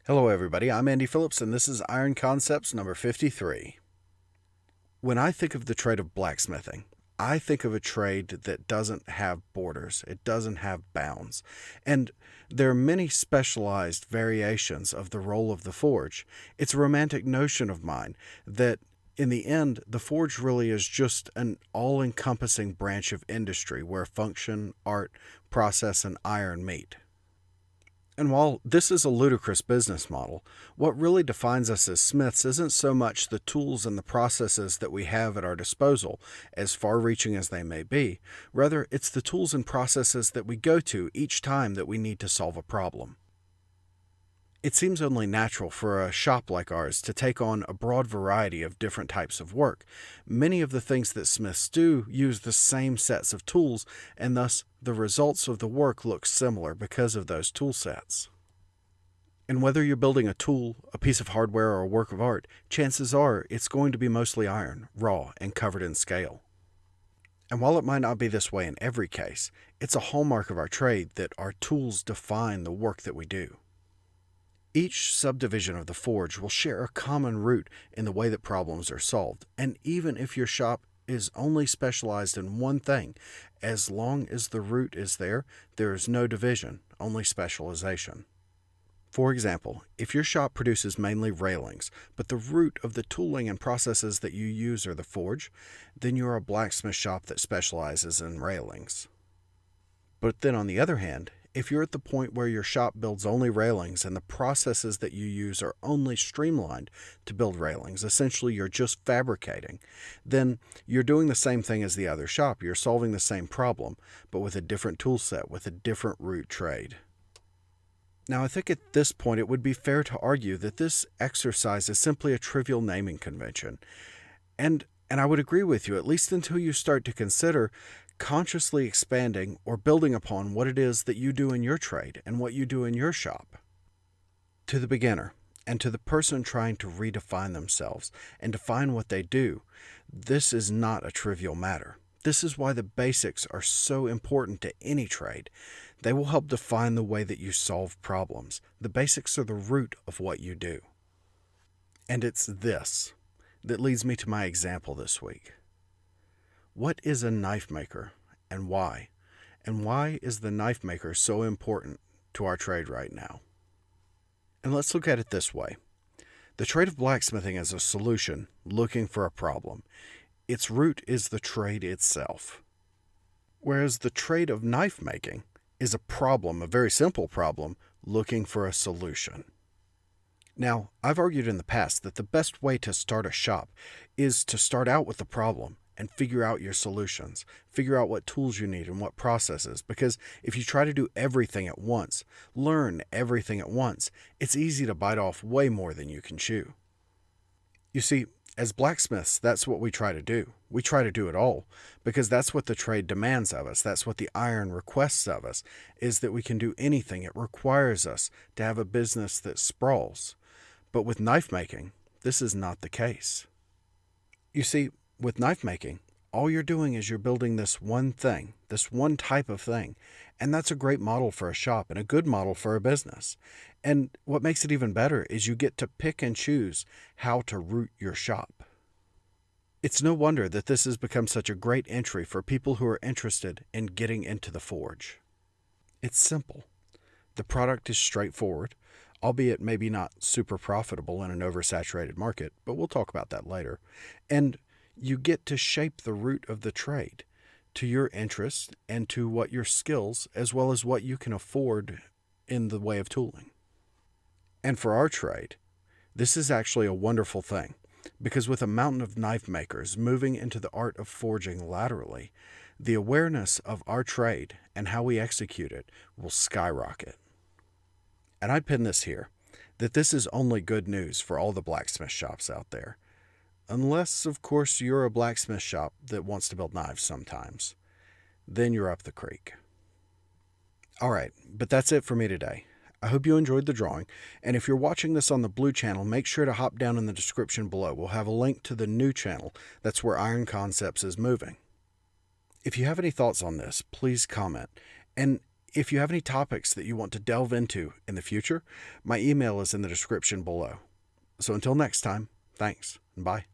Hello everybody, I'm Andy Phillips and this is Iron Concepts number 53. When I think of the trade of blacksmithing, I think of a trade that doesn't have borders, it doesn't have bounds, and there are many specialized variations of the role of the forge. It's a romantic notion of mine that in the end, the forge really is just an all-encompassing branch of industry where function, art, process, and iron meet. And while this is a ludicrous business model, what really defines us as smiths isn't so much the tools and the processes that we have at our disposal, as far-reaching as they may be. Rather, it's the tools and processes that we go to each time that we need to solve a problem. It seems only natural for a shop like ours to take on a broad variety of different types of work. Many of the things that smiths do use the same sets of tools, and thus the results of the work look similar because of those tool sets. And whether you're building a tool, a piece of hardware, or a work of art, chances are it's going to be mostly iron, raw, and covered in scale. And while it might not be this way in every case, it's a hallmark of our trade that our tools define the work that we do. Each subdivision of the forge will share a common root in the way that problems are solved, and even if your shop is only specialized in one thing, as long as the root is there, there is no division, only specialization. For example, if your shop produces mainly railings, but the root of the tooling and processes that you use are the forge, then you're a blacksmith shop that specializes in railings. But then on the other hand, if you're at the point where your shop builds only railings and the processes that you use are only streamlined to build railings, essentially you're just fabricating, then you're doing the same thing as the other shop. You're solving the same problem, but with a different tool set, with a different root trade. Now, I think at this point it would be fair to argue that this exercise is simply a trivial naming convention. And I would agree with you, at least until you start to consider consciously expanding or building upon what it is that you do in your trade and what you do in your shop. To the beginner and to the person trying to redefine themselves and define what they do, this is not a trivial matter. This is why the basics are so important to any trade. They will help define the way that you solve problems. The basics are the root of what you do. And it's this that leads me to my example this week. What is a knife maker and why? And why is the knife maker so important to our trade right now? And let's look at it this way. The trade of blacksmithing is a solution looking for a problem. Its root is the trade itself. Whereas the trade of knife making is a problem, a very simple problem, looking for a solution. Now, I've argued in the past that the best way to start a shop is to start out with the problem and figure out your solutions. Figure out what tools you need and what processes, because if you try to do everything at once, learn everything at once, it's easy to bite off way more than you can chew. You see, as blacksmiths, that's what we try to do. We try to do it all, because that's what the trade demands of us. That's what the iron requests of us, is that we can do anything. It requires us to have a business that sprawls. But with knife making, this is not the case. You see, with knife making, all you're doing is you're building this one thing, this one type of thing, and that's a great model for a shop and a good model for a business. And what makes it even better is you get to pick and choose how to root your shop. It's no wonder that this has become such a great entry for people who are interested in getting into the forge. It's simple. The product is straightforward, albeit maybe not super profitable in an oversaturated market, but we'll talk about that later. And you get to shape the root of the trade to your interests and to what your skills, as well as what you can afford in the way of tooling. And for our trade, this is actually a wonderful thing, because with a mountain of knife makers moving into the art of forging laterally, the awareness of our trade and how we execute it will skyrocket. And I pin this here, that this is only good news for all the blacksmith shops out there. Unless, of course, you're a blacksmith shop that wants to build knives sometimes. Then you're up the creek. Alright, but that's it for me today. I hope you enjoyed the drawing, and if you're watching this on the blue channel, make sure to hop down in the description below. We'll have a link to the new channel. That's where Iron Concepts is moving. If you have any thoughts on this, please comment. And If you have any topics that you want to delve into in the future, my email is in the description below. So until next time, thanks and bye.